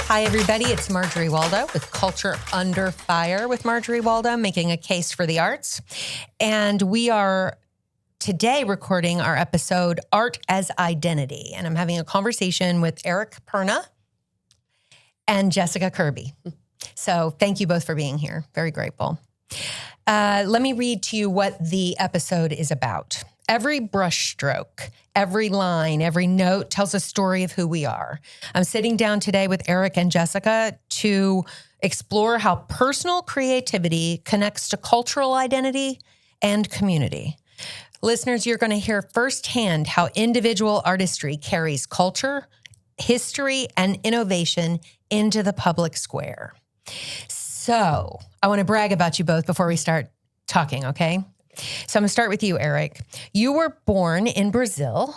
Hi, everybody. It's Marjorie Waldo with Culture Under Fire with Marjorie Waldo, making a case for the arts. And we are today recording our episode, Art as Identity. And I'm having a conversation with Eric Perna and Jessica Kirby. So thank you both for being here. Very grateful. Let me read to you what the episode is about. Every brushstroke, every line, every note tells a story of who we are. I'm sitting down today with Eric and Jessica to explore how personal creativity connects to cultural identity and community. Listeners, you're going to hear firsthand how individual artistry carries culture, history, and innovation into the public square. So I want to brag about you both before we start talking, okay? So I'm going to start with you, Eric. You were born in Brazil,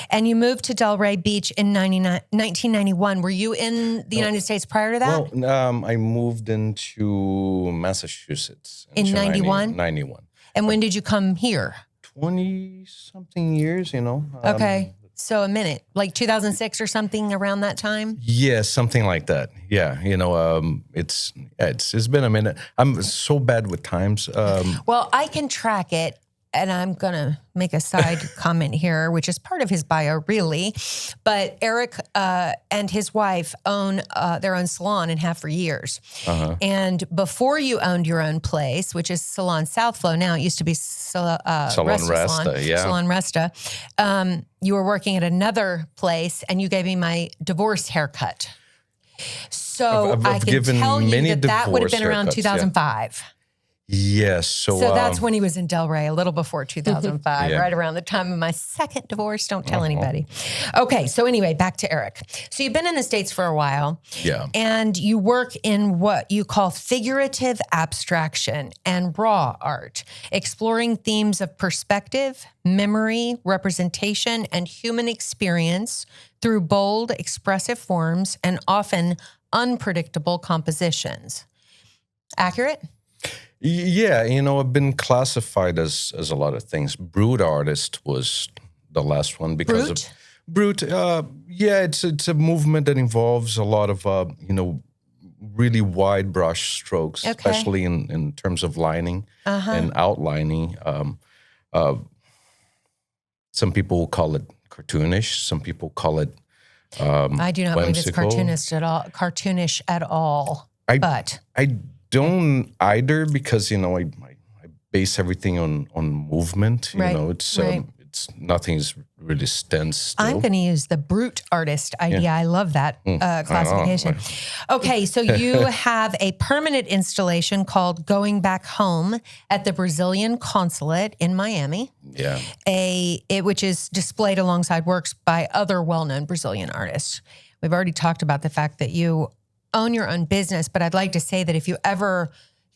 and you moved to Delray Beach in 1991. Were you in the United States prior to that? Well, I moved into Massachusetts. In 91? 91. And when did you come here? 20-something years, Okay. So a minute, like 2006 or something around that time? Yeah, something like that. Yeah, it's been a minute. I'm so bad with times. Well, I can track it, and I'm going to make a side comment here, which is part of his bio, really. But Eric and his wife own their own salon and have for years. Uh-huh. And before you owned your own place, which is Salon Southflow now, it used to be Salon Resta, yeah. Salon Resta. You were working at another place, and you gave me my divorce haircut. So I can tell you that would have been around 2005. Yeah. Yes. So that's when he was in Delray, a little before 2005, right around the time of my second divorce. Don't tell anybody. Okay. So anyway, back to Eric. So you've been in the States for a while. Yeah. And you work in what you call figurative abstraction and raw art, exploring themes of perspective, memory, representation, and human experience through bold, expressive forms and often unpredictable compositions. Accurate? Yeah, I've been classified as a lot of things. Brute artist was the last one because Brute? of brute. It's a movement that involves a lot of really wide brush strokes, especially in terms of lining and outlining. Some people call it cartoonish. Some people call it I do not believe it's cartoonish at all. I don't either because I base everything on movement. It's nothing's really stands still. I'm going to use the brute artist idea. Yeah. I love that classification. Okay, so you have a permanent installation called Going Back Home at the Brazilian Consulate in Miami. Yeah, which is displayed alongside works by other well-known Brazilian artists. We've already talked about the fact that you own your own business, but I'd like to say that if you ever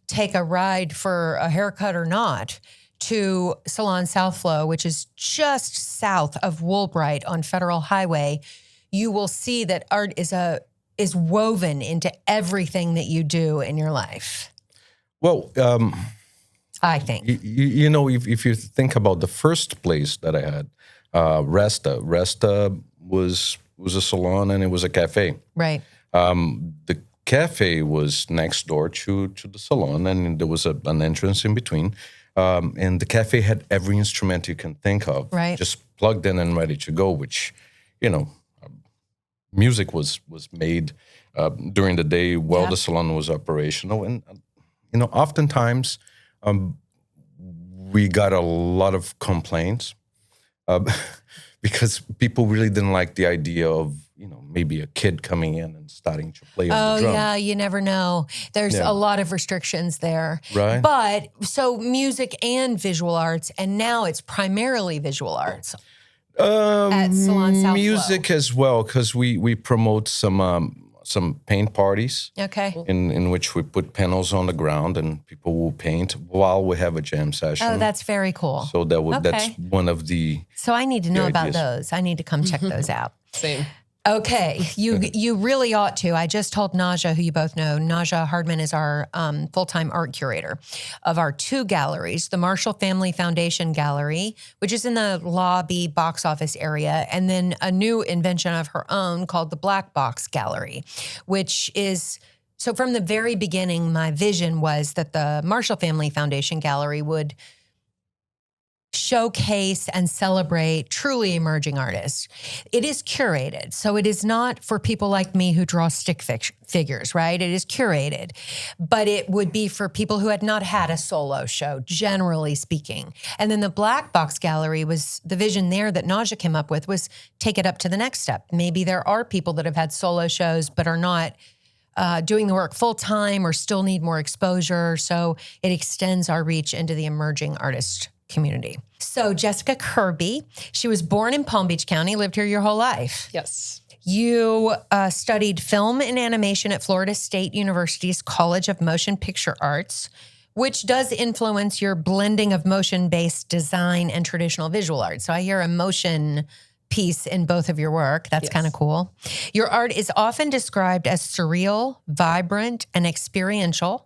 take a ride for a haircut or not to Salon Southflow, which is just south of Woolbright on Federal Highway, you will see that art is woven into everything that you do in your life. Well, I think if you think about the first place that I had, Resta was a salon and it was a cafe, right? The cafe was next door to the salon, and there was an entrance in between. And the cafe had every instrument you can think of, right, just plugged in and ready to go, which, music was made during the day while the salon was operational. And, oftentimes we got a lot of complaints because people really didn't like the idea of, maybe a kid coming in and starting to play on the drum. Oh, yeah, you never know. There's a lot of restrictions there. Right. But, so music and visual arts, and now it's primarily visual arts at Salon Southflow. Music as well, because we promote some paint parties. Okay. In which we put panels on the ground and people will paint while we have a jam session. Oh, that's very cool. So that's one of the... So I need to know about those. I need to come check those out. Same. Okay, you really ought to. I just told Naja, who you both know, Naja Hardman is our full-time art curator of our 2 galleries, the Marshall Family Foundation Gallery, which is in the lobby box office area, and then a new invention of her own called the Black Box Gallery, which is, so from the very beginning, my vision was that the Marshall Family Foundation Gallery would showcase and celebrate truly emerging artists. It is curated, so it is not for people like me who draw stick figures, right? It is curated, but it would be for people who had not had a solo show, generally speaking. And then the Black Box Gallery was the vision there that Naja came up with, was take it up to the next step. Maybe there are people that have had solo shows but are not doing the work full time or still need more exposure. So it extends our reach into the emerging artist community. So Jessica Kirby, she was born in Palm Beach County, lived here your whole life. Yes. You studied film and animation at Florida State University's College of Motion Picture Arts, which does influence your blending of motion-based design and traditional visual art. So I hear a motion piece in both of your work. That's kind of cool. Your art is often described as surreal, vibrant, and experiential,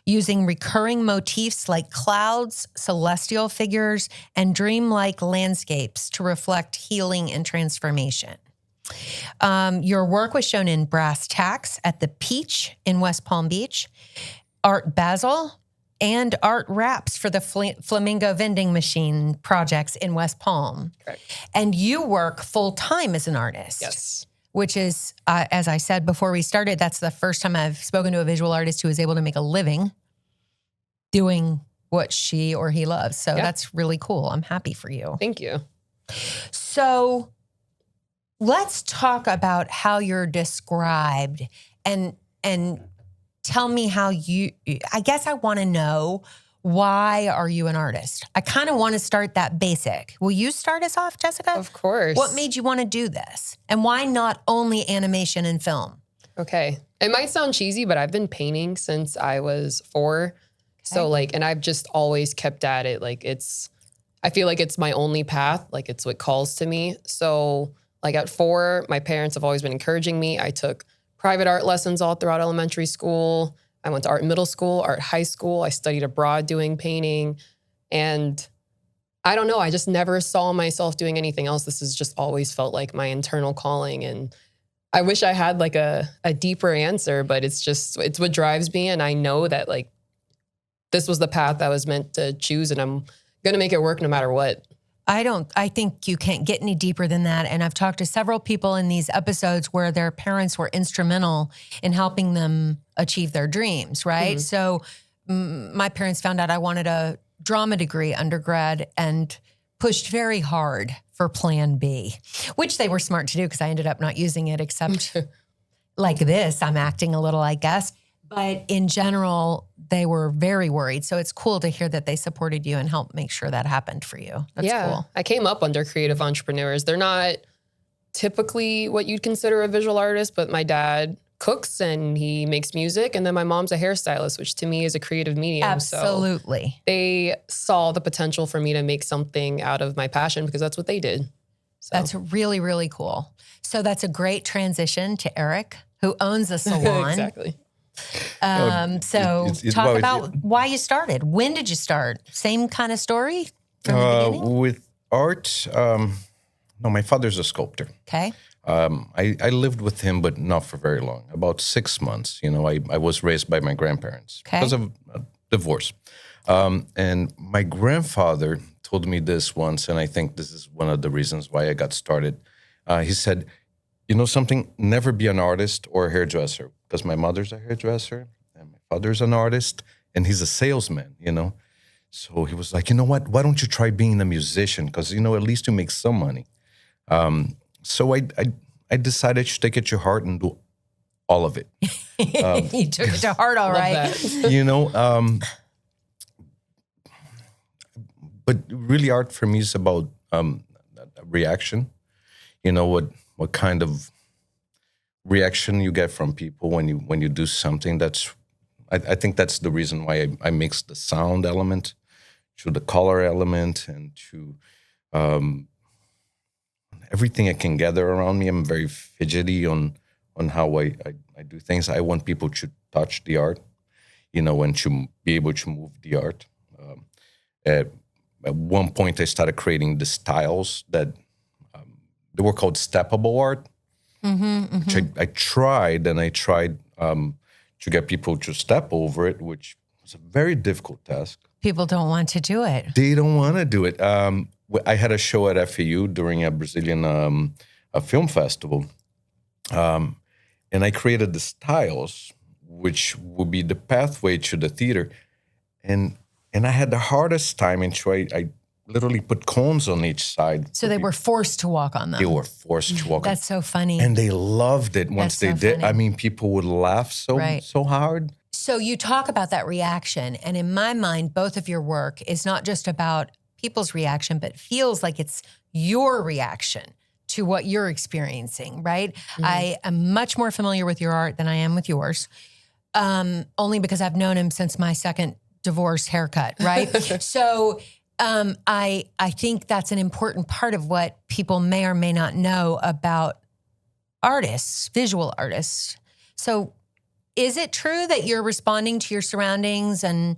using recurring motifs like clouds, celestial figures, and dreamlike landscapes to reflect healing and transformation. Your work was shown in Brass Tacks at the Peach in West Palm Beach, Art Basel, and Art Wraps for the Flamingo Vending Machine projects in West Palm. Correct. And you work full-time as an artist. Yes. Which is, as I said before we started, that's the first time I've spoken to a visual artist who is able to make a living doing what she or he loves. So that's really cool. I'm happy for you. Thank you. So let's talk about how you're described and tell me how I guess I want to know, why are you an artist? I kind of want to start that basic. Will you start us off, Jessica? Of course. What made you want to do this? And why not only animation and film? Okay. It might sound cheesy, but I've been painting since I was 4. Okay. So and I've just always kept at it. I feel like it's my only path. Like it's what calls to me. So at 4, my parents have always been encouraging me. I took private art lessons all throughout elementary school. I went to art middle school, art high school. I studied abroad doing painting. And I don't know, I just never saw myself doing anything else. This has just always felt like my internal calling. And I wish I had a deeper answer, but it's what drives me. And I know that this was the path I was meant to choose, and I'm going to make it work no matter what. I think you can't get any deeper than that. And I've talked to several people in these episodes where their parents were instrumental in helping them achieve their dreams, right? Mm-hmm. So my parents found out I wanted a drama degree undergrad and pushed very hard for Plan B, which they were smart to do because I ended up not using it except like this. I'm acting a little, I guess. But in general, they were very worried. So it's cool to hear that they supported you and helped make sure that happened for you. That's cool. I came up under creative entrepreneurs. They're not typically what you'd consider a visual artist, but my dad cooks and he makes music. And then my mom's a hairstylist, which to me is a creative medium. Absolutely. So they saw the potential for me to make something out of my passion because that's what they did. So. That's really, really cool. So that's a great transition to Eric, who owns a salon. Exactly. Talk about why you started. When did you start? Same kind of story from the beginning? With art, no, my father's a sculptor. Okay. I lived with him, but not for very long, about 6 months. I was raised by my grandparents because of a divorce. And my grandfather told me this once, and I think this is one of the reasons why I got started. He said, you know something, never be an artist or a hairdresser, because my mother's a hairdresser and my father's an artist and he's a salesman, So he was like, you know what, why don't you try being a musician? Because, at least you make some money. So I decided to take it to heart and do all of it. You took it to heart, all right. But really art for me is about reaction. What kind of reaction you get from people when you do something. I think that's the reason why I mix the sound element to the color element and to everything I can gather around me. I'm very fidgety on how I do things. I want people to touch the art, and to be able to move the art. At one point, I started creating the styles that they were called steppable art, which I tried to get people to step over it, which was a very difficult task. People don't want to do it. They don't want to do it. I had a show at FAU during a Brazilian a film festival, and I created the styles, which would be the pathway to the theater, and I had the hardest time. And so I literally put cones on each side. So they were forced to walk on them. They were forced to walk. That's so funny. And they loved it once they did. Funny. I mean, people would laugh so hard. So you talk about that reaction, and in my mind, both of your work is not just about people's reaction, but feels like it's your reaction to what you're experiencing, right? I am much more familiar with your art than I am with yours, only because I've known him since my second divorce haircut, right? So I think that's an important part of what people may or may not know about artists, visual artists. So is it true that you're responding to your surroundings and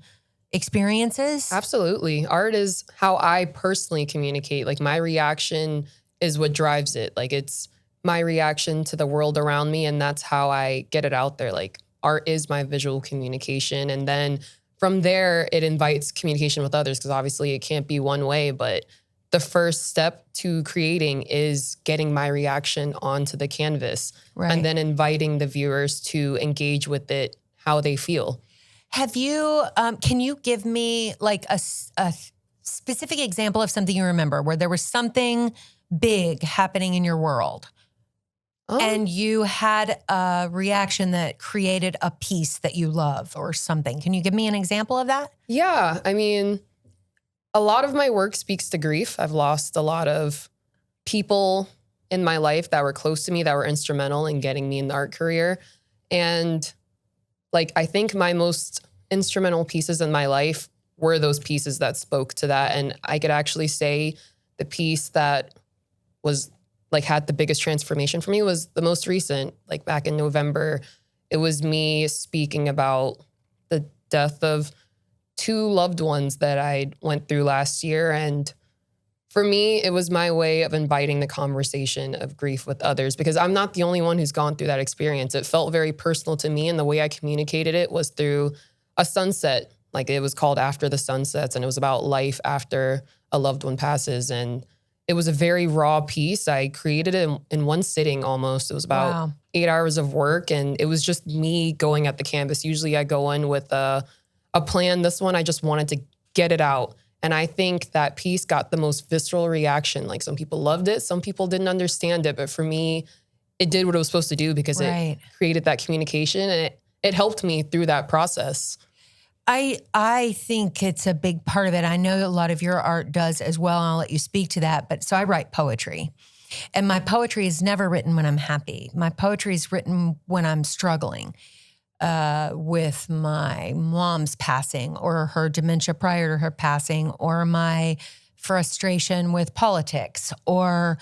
experiences? Absolutely. Art is how I personally communicate. Like my reaction is what drives it. Like it's my reaction to the world around me, and that's how I get it out there. Like art is my visual communication. And then from there, it invites communication with others, because obviously it can't be one way, but the first step to creating is getting my reaction onto the canvas, and then inviting the viewers to engage with it how they feel. Have you, can you give me like a specific example of something you remember where there was something big happening in your world and you had a reaction that created a piece that you love or something? Can you give me an example of that? Yeah. I mean, a lot of my work speaks to grief. I've lost a lot of people in my life that were close to me, that were instrumental in getting me in the art career. And like, I think my most instrumental pieces in my life were those pieces that spoke to that. And I could actually say the piece that was like had the biggest transformation for me was the most recent, like back in November. It was me speaking about the death of 2 loved ones that I went through last year. And for me, it was my way of inviting the conversation of grief with others, because I'm not the only one who's gone through that experience. It felt very personal to me, and the way I communicated it was through a sunset. Like it was called After the Sunsets, and it was about life after a loved one passes. And it was a very raw piece. I created it in one sitting almost. It was about 8 hours of work, and it was just me going at the canvas. Usually I go in with a plan. This one, I just wanted to get it out. And I think that piece got the most visceral reaction. Like some people loved it, some people didn't understand it. But for me, it did what it was supposed to do, because it created that communication, and it helped me through that process. I think it's a big part of it. I know a lot of your art does as well, and I'll let you speak to that. But so I write poetry, and my poetry is never written when I'm happy. My poetry is written when I'm struggling with my mom's passing, or her dementia prior to her passing, or my frustration with politics, or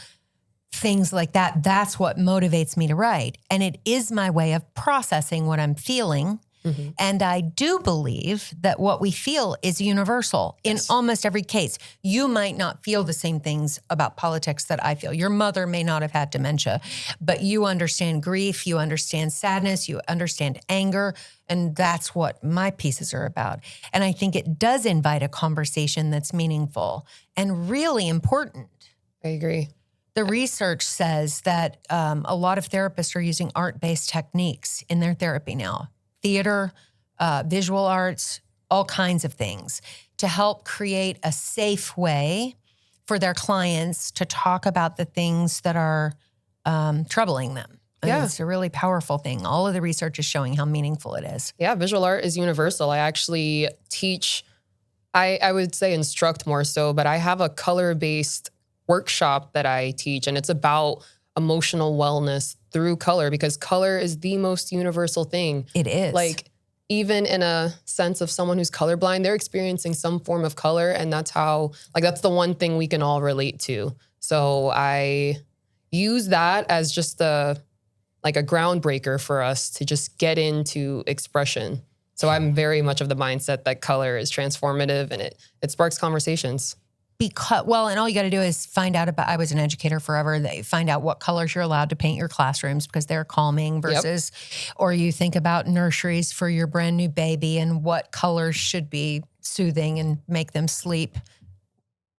things like that. That's what motivates me to write. And it is my way of processing what I'm feeling. Mm-hmm. And I do believe that what we feel is universal in almost every case. You might not feel the same things about politics that I feel. Your mother may not have had dementia, but you understand grief, you understand sadness, you understand anger, and that's what my pieces are about. And I think it does invite a conversation that's meaningful and really important. I agree. The research says that a lot of therapists are using art-based techniques in their therapy now. Theater, visual arts, all kinds of things, to help create a safe way for their clients to talk about the things that are troubling them. And it's a really powerful thing. All of the research is showing how meaningful it is. Yeah, visual art is universal. I actually teach, I would say instruct more so, but I have a color-based workshop that I teach, and it's about emotional wellness through color, because color is the most universal thing. It is. Like, even in a sense of someone who's colorblind, they're experiencing some form of color, and that's how, like, that's the one thing we can all relate to. So use that as just like a groundbreaker for us to just get into expression. So I'm very much of the mindset that color is transformative and it sparks conversations. And all you got to do is find out about, I was an educator forever. They find out what colors you're allowed to paint your classrooms because they're calming versus, or you think about nurseries for your brand new baby and what colors should be soothing and make them sleep.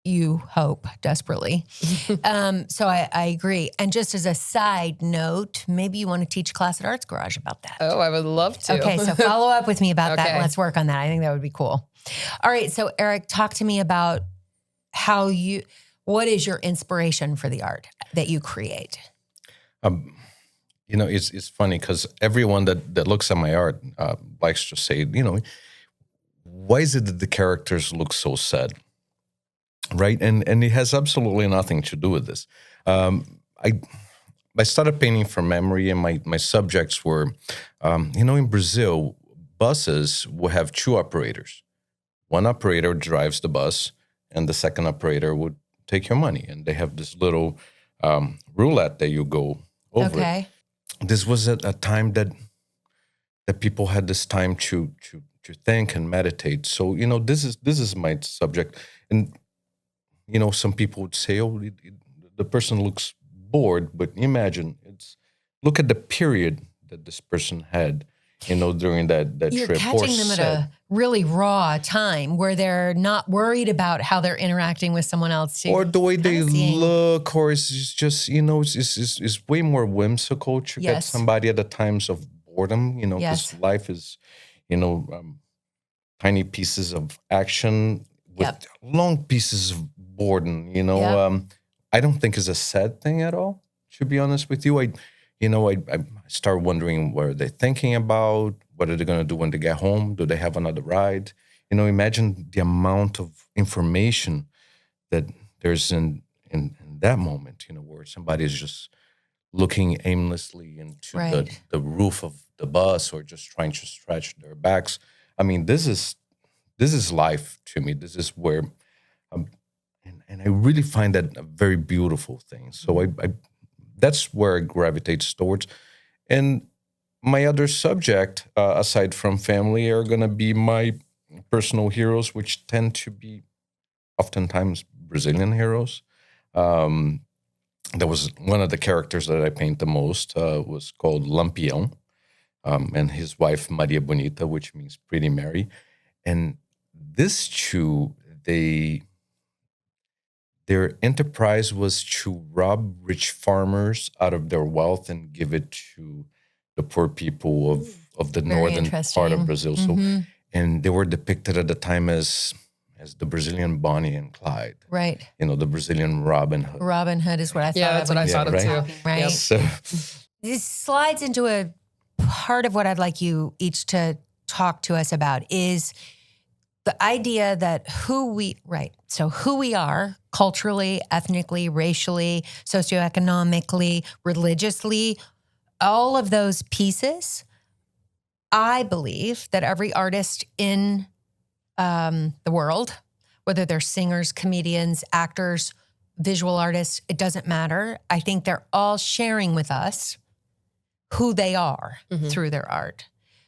You hope desperately. So I agree. And just as a side note, maybe you want to teach a class at Arts Garage about that. Oh, I would love to. Okay, so follow up with me about that and let's work on that. I think that would be cool. All right, so Eric, talk to me about what is your inspiration for the art that you create? It's funny because everyone that looks at my art likes to say, why is it that the characters look so sad? Right, and it has absolutely nothing to do with this. I started painting from memory, and my subjects were, in Brazil, buses will have two operators. One operator drives the bus, and the second operator would take your money. And they have this little roulette that you go over. Okay. This was at a time that people had this time to think and meditate. So this is my subject, and. Some people would say, "Oh, the person looks bored," but imagine look at the period that this person had, during that You're trip. catching them at a really raw time where they're not worried about how they're interacting with someone else, too. Or the way they look, or it's just it's way more whimsical to get somebody at the times of boredom. Because life is, tiny pieces of action with long pieces of boredom, I don't think is a sad thing at all, to be honest with you. I start wondering what are they thinking about, what are they going to do when they get home, do they have another ride? Imagine the amount of information that there's in that moment, where somebody is just looking aimlessly into the roof of the bus or just trying to stretch their backs. I mean, this is life to me. This is where and I really find that a very beautiful thing. So I that's where I gravitate towards. And my other subject, aside from family, are going to be my personal heroes, which tend to be oftentimes Brazilian heroes. There was one of the characters that I paint the most was called Lampião, and his wife, Maria Bonita, which means Pretty Mary. And these two, their enterprise was to rob rich farmers out of their wealth and give it to the poor people of the northern part of Brazil. Mm-hmm. So, and they were depicted at the time as the Brazilian Bonnie and Clyde. Right. The Brazilian Robin Hood. Robin Hood is what I thought. Yeah, that's what I thought of too. Right. Yep. So, this slides into a part of what I'd like you each to talk to us about is the idea that who we are culturally, ethnically, racially, socioeconomically, religiously, all of those pieces. I believe that every artist in the world, whether they're singers, comedians, actors, visual artists, it doesn't matter. I think they're all sharing with us who they are through their art.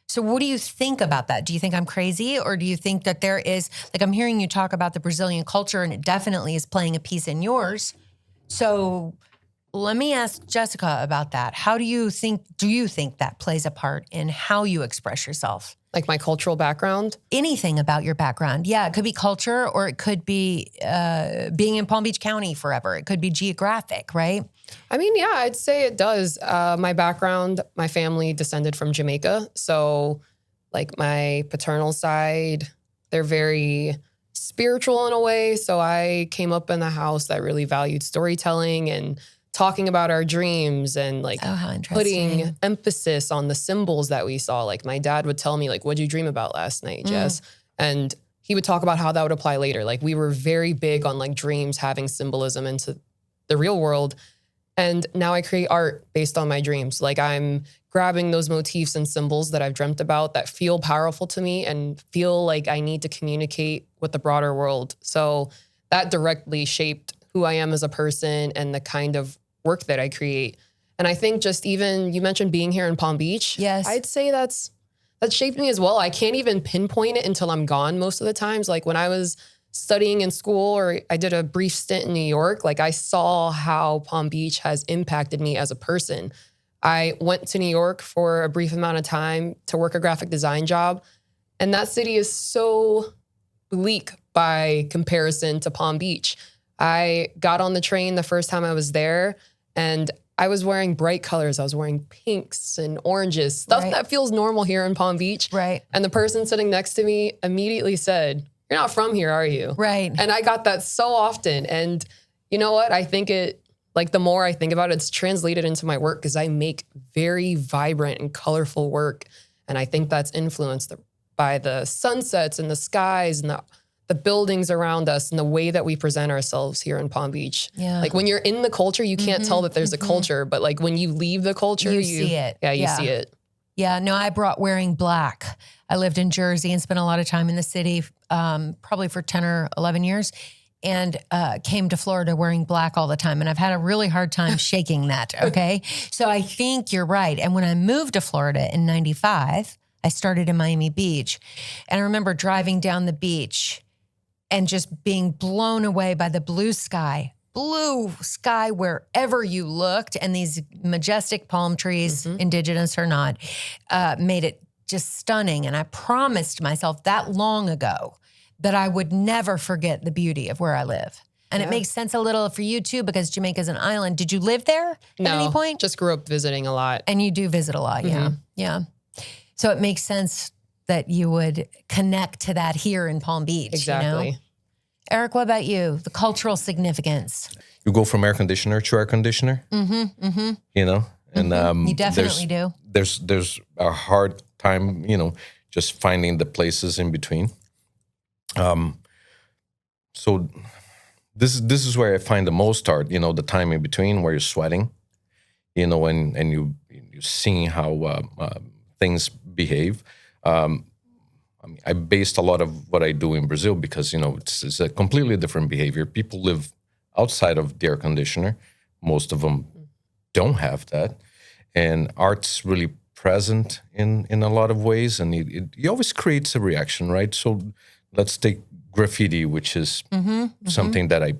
So what do you think about that? Do you think I'm crazy, or do you think that there is, like, I'm hearing you talk about the Brazilian culture and it definitely is playing a piece in yours. So let me ask Jessica about that. Do you think that plays a part in how you express yourself? Like my cultural background? Anything about your background. Yeah, it could be culture, or it could be being in Palm Beach County forever. It could be geographic, right? I mean, yeah, I'd say it does. My background, my family descended from Jamaica. So like my paternal side, they're very spiritual in a way. So I came up in a house that really valued storytelling and talking about our dreams and like putting emphasis on the symbols that we saw. Like my dad would tell me, like, what'd you dream about last night, Jess? And he would talk about how that would apply later. Like we were very big on like dreams having symbolism into the real world. And now I create art based on my dreams. Like I'm grabbing those motifs and symbols that I've dreamt about that feel powerful to me and feel like I need to communicate with the broader world. So that directly shaped who I am as a person and the kind of work that I create. And I think just even, you mentioned being here in Palm Beach. Yes. I'd say that's shaped me as well. I can't even pinpoint it until I'm gone most of the times. Like when I was studying in school or I did a brief stint in New York, like I saw how Palm Beach has impacted me as a person. I went to New York for a brief amount of time to work a graphic design job. And that city is so bleak by comparison to Palm Beach. I got on the train the first time I was there and I was wearing bright colors. I was wearing pinks and oranges, stuff that feels normal here in Palm Beach. Right. And the person sitting next to me immediately said, "You're not from here, are you?" Right. And I got that so often. And you know what? I think the more I think about it, it's translated into my work because I make very vibrant and colorful work. And I think that's influenced by the sunsets and the skies and the buildings around us and the way that we present ourselves here in Palm Beach. Yeah. Like when you're in the culture, you can't tell that there's a culture, but like when you leave the culture, you see it. Yeah, you see it. Yeah, no, I brought wearing black. I lived in Jersey and spent a lot of time in the city, probably for 10 or 11 years, and came to Florida wearing black all the time. And I've had a really hard time shaking that, okay? So I think you're right. And when I moved to Florida in 95, I started in Miami Beach. And I remember driving down the beach and just being blown away by the blue sky wherever you looked. And these majestic palm trees, indigenous or not, made it just stunning. And I promised myself that long ago that I would never forget the beauty of where I live. And it makes sense a little for you too, because Jamaica's an island. Did you live there at any point? Just grew up visiting a lot. And you do visit a lot, yeah. So it makes sense that you would connect to that here in Palm Beach. Exactly. You know? Eric, what about you? The cultural significance. You go from air conditioner to air conditioner. You know, and you definitely do. There's a hard time, you know, just finding the places in between. So this is where I find the most art. You know, the time in between where you're sweating, you know, and you seeing how things behave. I based a lot of what I do in Brazil because, you know, it's a completely different behavior. People live outside of the air conditioner. Most of them don't have that. And art's really present in a lot of ways. And it always creates a reaction, right? So let's take graffiti, which is something that I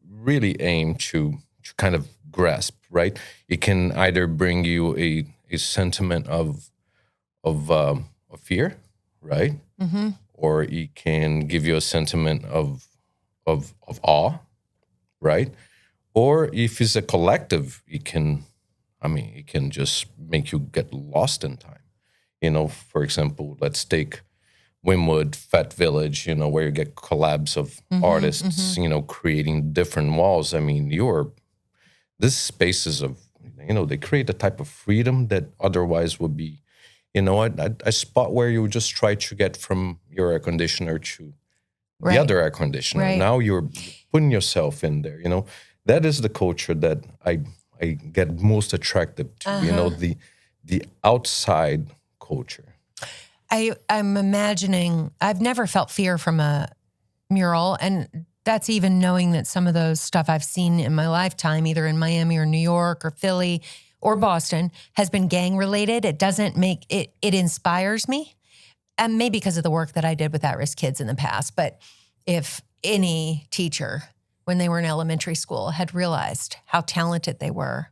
really aim to kind of grasp, right? It can either bring you a sentiment of fear, right? Or it can give you a sentiment of awe, right? Or if it's a collective, it can just make you get lost in time. You know, for example, let's take Wynwood, Fat Village, you know, where you get collabs of artists, you know, creating different walls. I mean, this spaces of, you know, they create a type of freedom that otherwise would be, you know, a spot where you would just try to get from your air conditioner to the other air conditioner. Right. Now you're putting yourself in there, you know. That is the culture that I get most attracted to, you know, the outside culture. I'm imagining, I've never felt fear from a mural, and that's even knowing that some of those stuff I've seen in my lifetime, either in Miami or New York or Philly or Boston, has been gang related. It doesn't make it inspires me. And maybe because of the work that I did with at-risk kids in the past. But if any teacher, when they were in elementary school, had realized how talented they were,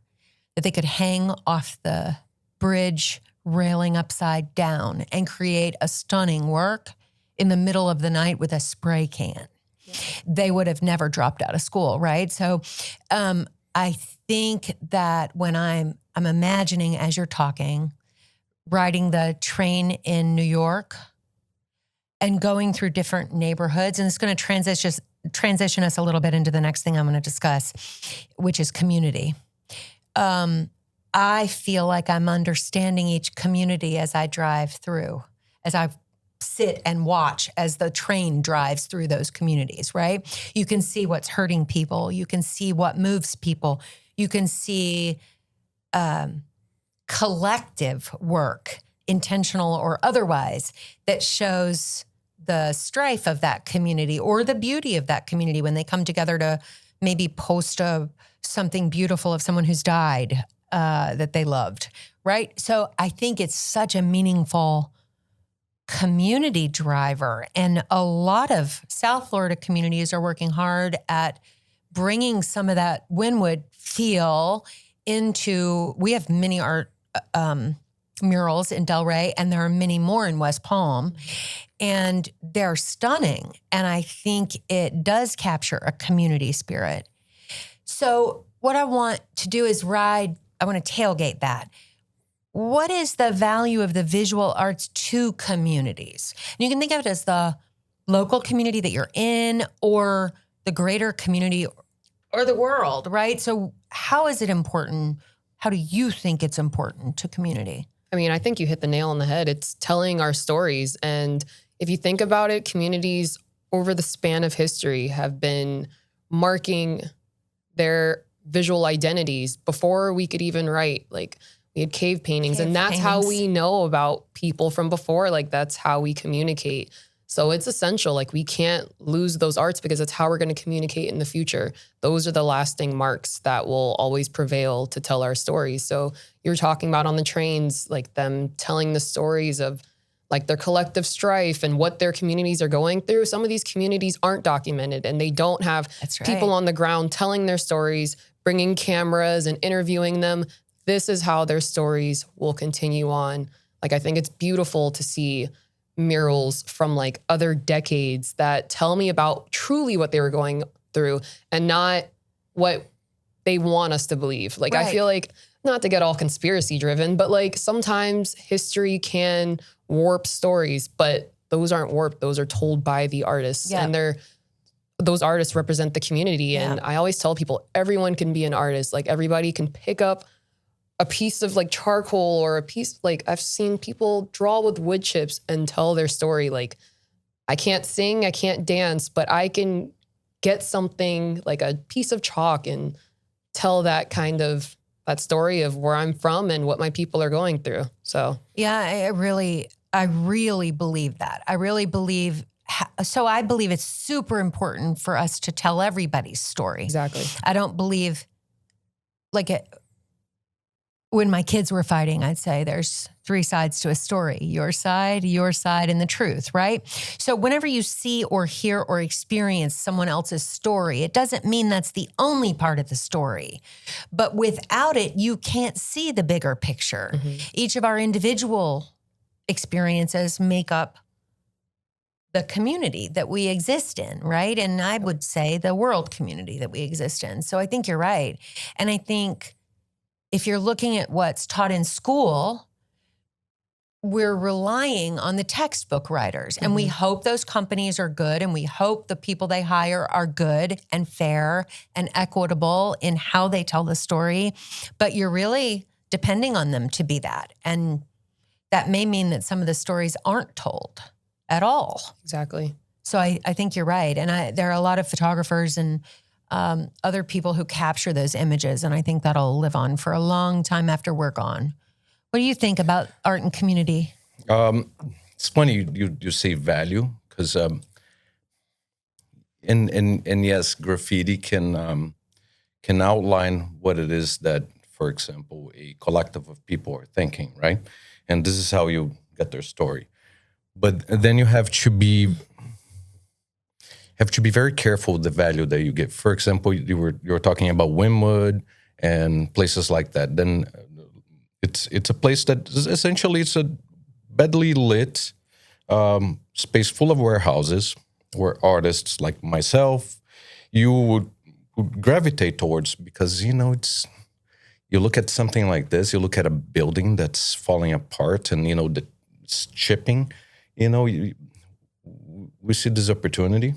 that they could hang off the bridge railing upside down and create a stunning work in the middle of the night with a spray can, they would have never dropped out of school, right? So I think that when I'm imagining, as you're talking, riding the train in New York and going through different neighborhoods, and it's going to transition us a little bit into the next thing I'm going to discuss, which is community. I feel like I'm understanding each community as I drive through, as I sit and watch as the train drives through those communities, right? You can see what's hurting people. You can see what moves people. You can see collective work, intentional or otherwise, that shows the strife of that community or the beauty of that community when they come together maybe post something beautiful of someone who's died that they loved, right? So I think it's such a meaningful community driver. And a lot of South Florida communities are working hard at bringing some of that Wynwood feel into, we have many art murals in Delray, and there are many more in West Palm, and they're stunning. And I think it does capture a community spirit. So what I want to do is I want to tailgate that. What is the value of the visual arts to communities? And you can think of it as the local community that you're in, or the greater community, or the world, right? So how is it important? How do you think it's important to community? I mean, I think you hit the nail on the head. It's telling our stories. And if you think about it, communities over the span of history have been marking their visual identities before we could even write. Like, we had cave paintings, and that's how we know about people from before. Like, that's how we communicate. So it's essential. Like, we can't lose those arts because it's how we're going to communicate in the future. Those are the lasting marks that will always prevail to tell our stories. So you're talking about on the trains, like them telling the stories of like their collective strife and what their communities are going through. Some of these communities aren't documented, and they don't have people on the ground telling their stories, bringing cameras and interviewing them. This is how their stories will continue on. Like, I think it's beautiful to see murals from like other decades that tell me about truly what they were going through and not what they want us to believe. Like, I feel like, not to get all conspiracy driven, but like sometimes history can warp stories, but those aren't warped. Those are told by the artists, and those artists represent the community. And I always tell people, everyone can be an artist. Like, everybody can pick up a piece of like charcoal or a piece, like I've seen people draw with wood chips and tell their story. Like, I can't sing, I can't dance, but I can get something like a piece of chalk and tell that story of where I'm from and what my people are going through. So yeah, I really believe that. I really believe. So I believe it's super important for us to tell everybody's story. Exactly. I don't believe when my kids were fighting, I'd say there's 3 sides to a story: your side, and the truth, right? So whenever you see or hear or experience someone else's story, it doesn't mean that's the only part of the story. But without it, you can't see the bigger picture. Mm-hmm. Each of our individual experiences make up the community that we exist in, right? And I would say the world community that we exist in. So I think you're right. And I think if you're looking at what's taught in school, we're relying on the textbook writers. And we hope those companies are good, and we hope the people they hire are good and fair and equitable in how they tell the story. But you're really depending on them to be that. And that may mean that some of the stories aren't told at all. Exactly. So I think you're right. And there are a lot of photographers and other people who capture those images, and I think that'll live on for a long time after we're gone. What do you think about art and community? It's funny you say value, because and yes, graffiti can outline what it is that, for example, a collective of people are thinking, right? And this is how you get their story. But then you have to be very careful with the value that you give. For example, you were talking about Wynwood and places like that. Then it's a place that is essentially, it's a badly lit space full of warehouses where artists like myself, you would gravitate towards, because you look at something like this, you look at a building that's falling apart and it's chipping. We see this opportunity.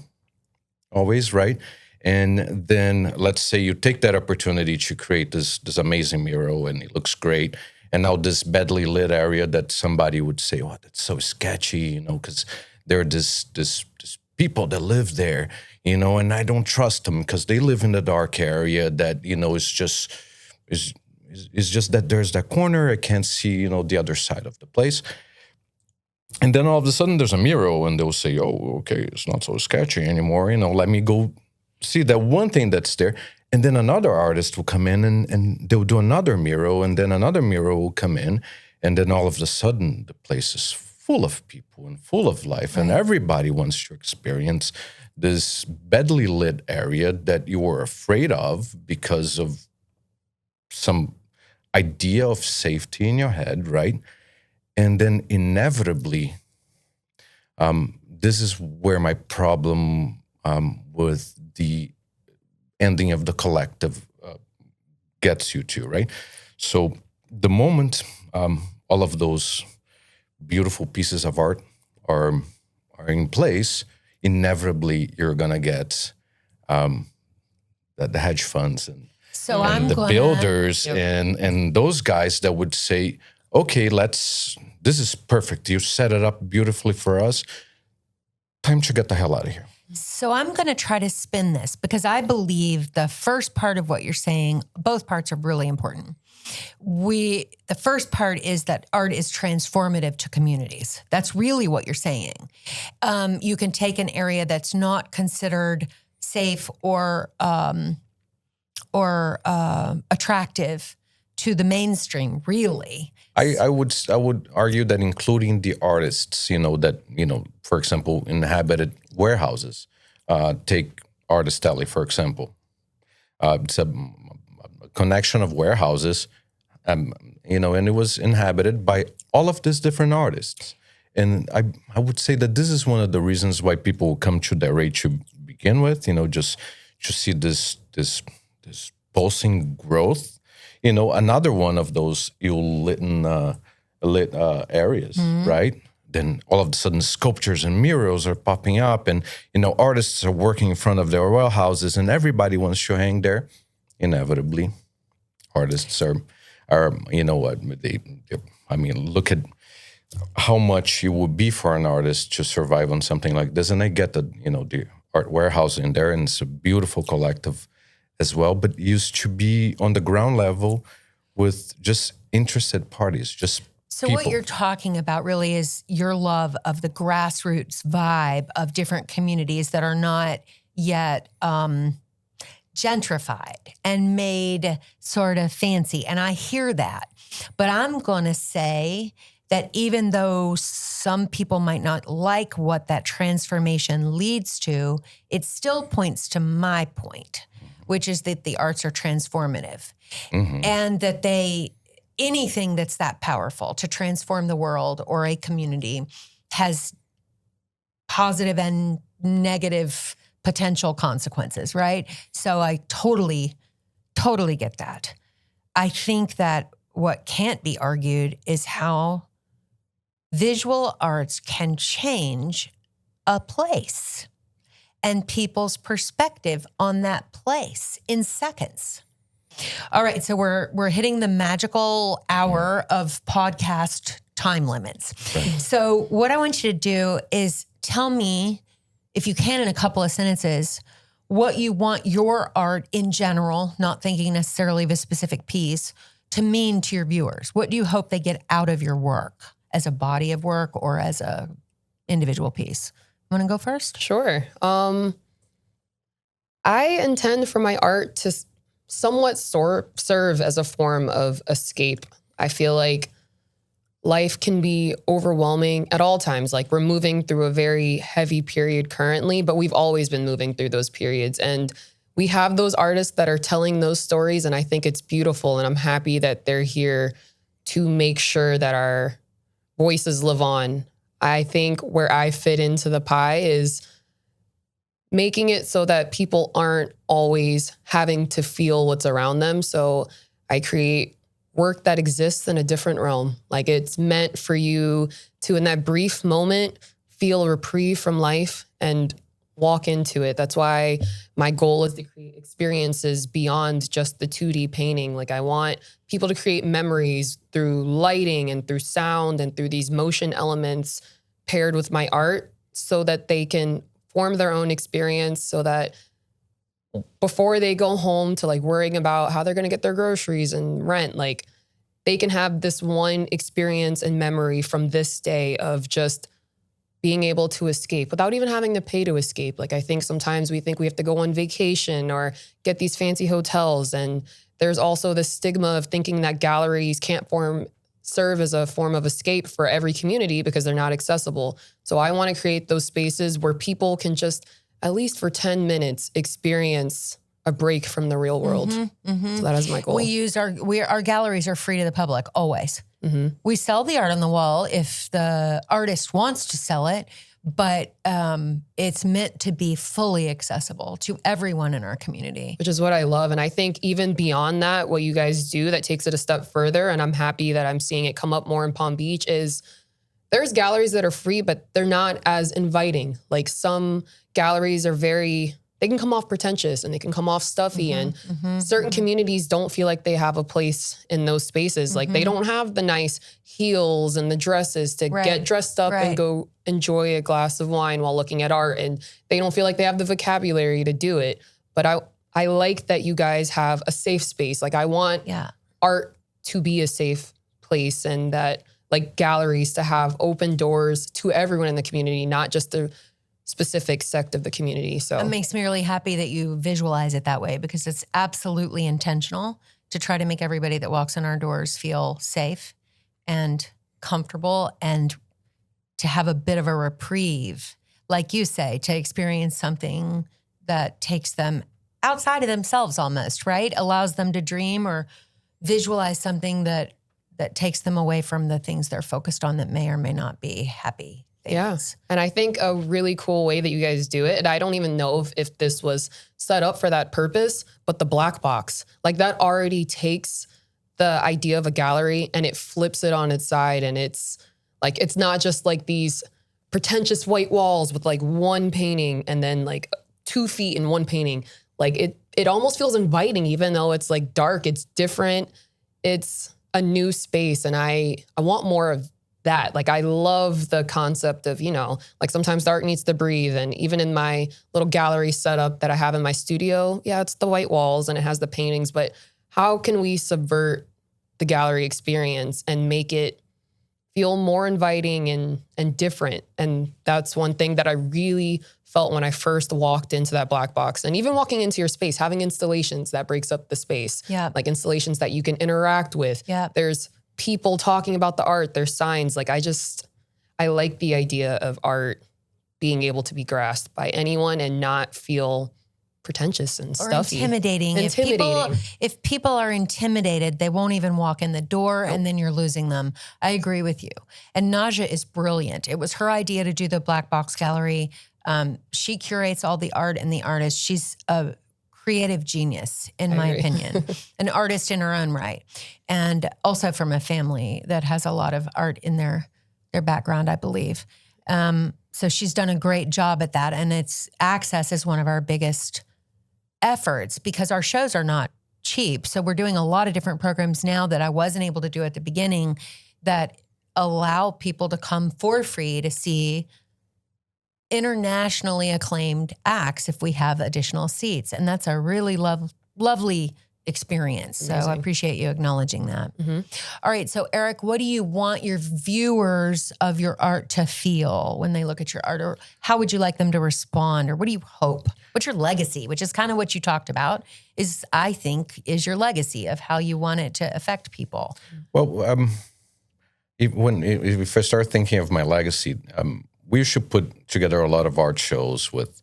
Always, right? And then let's say you take that opportunity to create this amazing mural, and it looks great. And now this badly lit area that somebody would say, "Oh, that's so sketchy," because there are this people that live there, and I don't trust them because they live in the dark area that is just that there's that corner, I can't see the other side of the place. And then all of a sudden there's a mural, and they'll say, "Oh, okay, it's not so sketchy anymore. Let me go see that one thing that's there. And then another artist will come in and they'll do another mural, and then another mural will come in. And then all of a sudden, the place is full of people and full of life. And everybody wants to experience this badly lit area that you were afraid of because of some idea of safety in your head, right? And then inevitably, this is where my problem with the ending of the collective gets you to, right? So the moment all of those beautiful pieces of art are in place, inevitably you're gonna get the hedge funds and the builders and those guys that would say, okay, this is perfect. You set it up beautifully for us. Time to get the hell out of here. So I'm going to try to spin this because I believe the first part of what you're saying, both parts are really important. The first part is that art is transformative to communities. That's really what you're saying. You can take an area that's not considered safe or attractive to the mainstream, really. I would argue that including the artists, for example, inhabited warehouses. Take Artistelli, for example. It's a connection of warehouses, and it was inhabited by all of these different artists. And I would say that this is one of the reasons why people come to their age to begin with, just to see this pulsing growth. Another one of those lit areas, right? Then all of a sudden sculptures and murals are popping up, and artists are working in front of their warehouses, and everybody wants to hang there. Inevitably, artists are look at how much it would be for an artist to survive on something like this. And I get that, the art warehouse in there, and it's a beautiful collective as well, but used to be on the ground level with just interested parties, just So people. What you're talking about really is your love of the grassroots vibe of different communities that are not yet gentrified and made sort of fancy. And I hear that. But I'm going to say that even though some people might not like what that transformation leads to, it still points to my point, which is that the arts are transformative. Mm-hmm. And that anything that's that powerful to transform the world or a community has positive and negative potential consequences, right? So I totally get that. I think that what can't be argued is how visual arts can change a place and people's perspective on that place in seconds. All right, so we're hitting the magical hour of podcast time limits. Right. So what I want you to do is tell me, if you can in a couple of sentences, what you want your art in general, not thinking necessarily of a specific piece, to mean to your viewers. What do you hope they get out of your work as a body of work or as a individual piece? Want to go first? Sure. I intend for my art to somewhat serve as a form of escape. I feel like life can be overwhelming at all times. Like, we're moving through a very heavy period currently, but we've always been moving through those periods. And we have those artists that are telling those stories, and I think it's beautiful. And I'm happy that they're here to make sure that our voices live on. I think where I fit into the pie is making it so that people aren't always having to feel what's around them. So I create work that exists in a different realm. Like, it's meant for you to, in that brief moment, feel a reprieve from life and walk into it. That's why my goal is to create experiences beyond just the 2D painting. Like, I want people to create memories through lighting and through sound and through these motion elements paired with my art, so that they can form their own experience, so that before they go home to like worrying about how they're going to get their groceries and rent, like, they can have this one experience and memory from this day of just being able to escape without even having to pay to escape. Like, I think sometimes we think we have to go on vacation or get these fancy hotels. And there's also this stigma of thinking that galleries can't serve as a form of escape for every community because they're not accessible. So I want to create those spaces where people can just, at least for 10 minutes, experience a break from the real world. So that is my goal. Our galleries are free to the public always. We sell the art on the wall if the artist wants to sell it, but it's meant to be fully accessible to everyone in our community. Which is what I love. And I think even beyond that, what you guys do that takes it a step further, and I'm happy that I'm seeing it come up more in Palm Beach, is there's galleries that are free, but they're not as inviting. Like, some galleries are they can come off pretentious and they can come off stuffy, and certain communities don't feel like they have a place in those spaces. Like, they don't have the nice heels and the dresses to get dressed up and go enjoy a glass of wine while looking at art. And they don't feel like they have the vocabulary to do it. But I like that you guys have a safe space. Like, I want art to be a safe place, and that, like, galleries to have open doors to everyone in the community, not just the specific sect of the community. So it makes me really happy that you visualize it that way, because it's absolutely intentional to try to make everybody that walks in our doors feel safe and comfortable, and to have a bit of a reprieve, like you say, to experience something that takes them outside of themselves almost, right? Allows them to dream or visualize something that takes them away from the things they're focused on that may or may not be happy things. Yeah. And I think a really cool way that you guys do it, and I don't even know if this was set up for that purpose, but the black box, like, that already takes the idea of a gallery and it flips it on its side. And it's like, it's not just like these pretentious white walls with like one painting and then like 2 feet in one painting. Like, it almost feels inviting, even though it's like dark, it's different. It's a new space. And I want more of that. Like, I love the concept of, like, sometimes the art needs to breathe. And even in my little gallery setup that I have in my studio, it's the white walls and it has the paintings, but how can we subvert the gallery experience and make it feel more inviting and different? And that's one thing that I really felt when I first walked into that black box. And even walking into your space, having installations that breaks up the space, like installations that you can interact with. There's people talking about the art, there's signs. Like, I like the idea of art being able to be grasped by anyone and not feel pretentious and stuffy. Or intimidating. If people are intimidated, they won't even walk in the door, and then you're losing them. I agree with you. And Naja is brilliant. It was her idea to do the Black Box Gallery. She curates all the art and the artists. She's a creative genius, in my opinion, an artist in her own right. And also from a family that has a lot of art in their background, I believe. So she's done a great job at that. And access is one of our biggest efforts, because our shows are not cheap. So we're doing a lot of different programs now that I wasn't able to do at the beginning, that allow people to come for free to see internationally acclaimed acts if we have additional seats. And that's a really lovely experience. Amazing. So I appreciate you acknowledging that. All right. So Eric, what do you want your viewers of your art to feel when they look at your art? Or how would you like them to respond? Or what do you hope? What's your legacy? Which is kind of what you talked about, I think, is your legacy of how you want it to affect people. Well, if I start thinking of my legacy, we should put together a lot of art shows with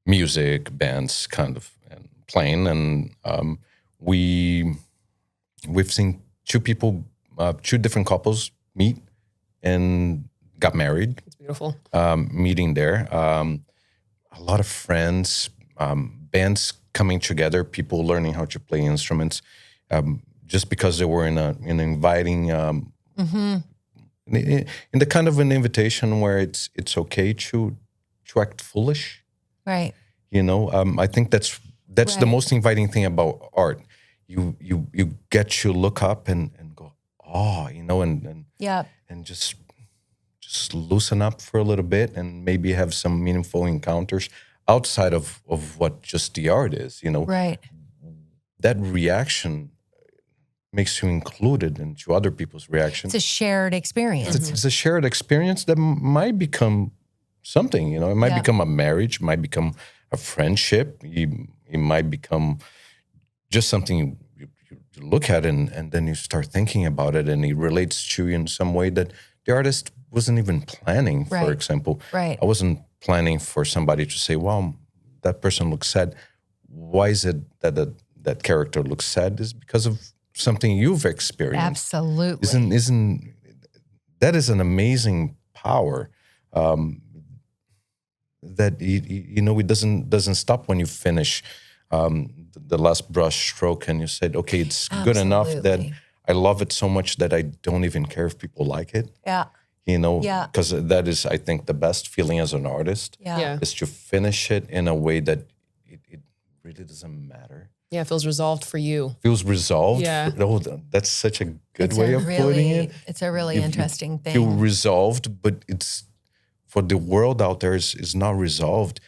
music, bands kind of and playing. And we've seen two different couples meet and got married. It's beautiful. Meeting there. A lot of friends, bands coming together, people learning how to play instruments, just because they were in an inviting in the kind of an invitation where it's okay to act foolish, right? I think that's right. The most inviting thing about art. You get to look up and go, and just loosen up for a little bit and maybe have some meaningful encounters outside of what just the art is. Right. That reaction makes you included into other people's reactions. It's a shared experience. It's a shared experience that might become something, It might become a marriage, might become a friendship. It might become just something you look at and then you start thinking about it, and it relates to you in some way that the artist wasn't even planning, for example. Right. I wasn't planning for somebody to say, wow, that person looks sad. Why is it that that character looks sad? Is because of something you've experienced. Absolutely. Isn't that is an amazing power that it doesn't stop when you finish the last brush stroke and you said, okay, it's good enough that I love it so much that I don't even care if people like it. Yeah. Because that is, I think, the best feeling as an artist is to finish it in a way that it really doesn't matter. Yeah, it feels resolved for you. Feels resolved. Yeah. Oh, that's such a good way of putting it. It's a really interesting thing. Feel resolved, but it's for the world out there is not resolved.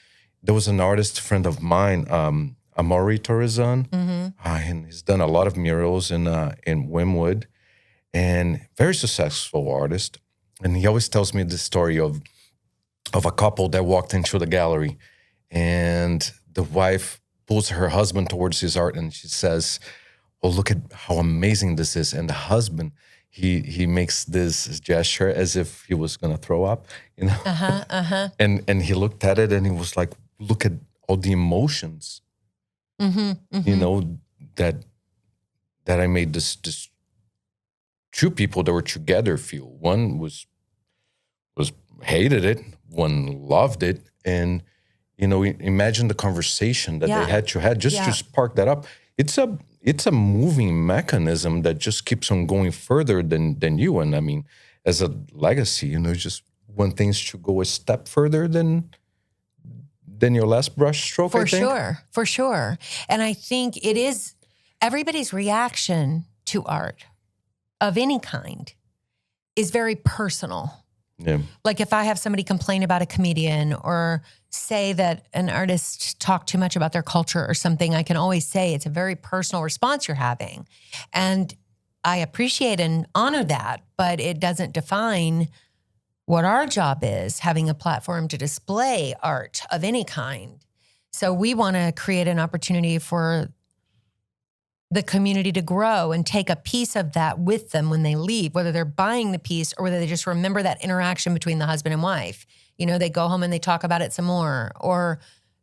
There was an artist friend of mine, Marjorie, and he's done a lot of murals in Wynwood, and very successful artist. And he always tells me this story of a couple that walked into the gallery, and the wife pulls her husband towards his art, and she says, "Oh, look at how amazing this is!" And the husband, he makes this gesture as if he was gonna throw up, And he looked at it, and he was like, "Look at all the emotions, that I made this two people that were together feel. One was hated it, one loved it, and imagine the conversation that they had to have just to spark that up. It's a moving mechanism that just keeps on going further than you. And I mean, as a legacy, just want things to go a step further than your last brush stroke. For sure. And I think it is everybody's reaction to art of any kind is very personal. Yeah. Like if I have somebody complain about a comedian or say that an artist talked too much about their culture or something, I can always say it's a very personal response you're having. And I appreciate and honor that, but it doesn't define what our job is, having a platform to display art of any kind. So we want to create an opportunity for the community to grow and take a piece of that with them when they leave, whether they're buying the piece or whether they just remember that interaction between the husband and wife. They go home and they talk about it some more. Or,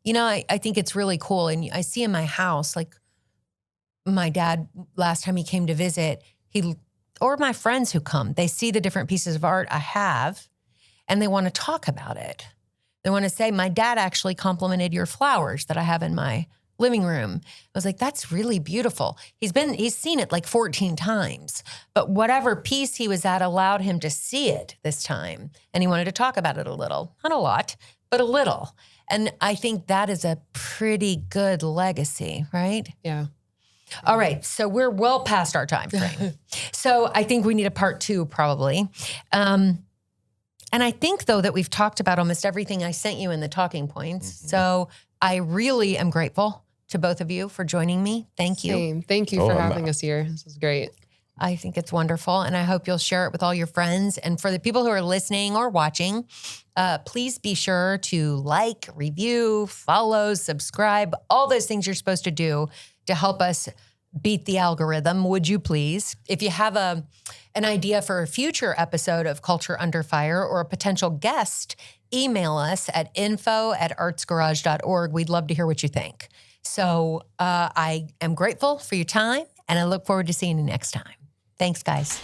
I think it's really cool. And I see in my house, like my dad, last time he came to visit, or my friends who come, they see the different pieces of art I have and they want to talk about it. They want to say, my dad actually complimented your flowers that I have in my living room. I was like, that's really beautiful. He's seen it like 14 times, but whatever piece he was at allowed him to see it this time. And he wanted to talk about it a little, not a lot, but a little. And I think that is a pretty good legacy, right? Yeah. All right. So we're well past our time frame. So I think we need a part 2 probably. And I think though that we've talked about almost everything I sent you in the talking points. So I really am grateful to both of you for joining me. Thank you. Same. Thank you for having us here. This is great. I think it's wonderful. And I hope you'll share it with all your friends. And for the people who are listening or watching, please be sure to like, review, follow, subscribe, all those things you're supposed to do to help us beat the algorithm. Would you please? If you have an idea for a future episode of Culture Under Fire or a potential guest, email us at info@artsgarage.org. We'd love to hear what you think. So I am grateful for your time, and I look forward to seeing you next time. Thanks, guys.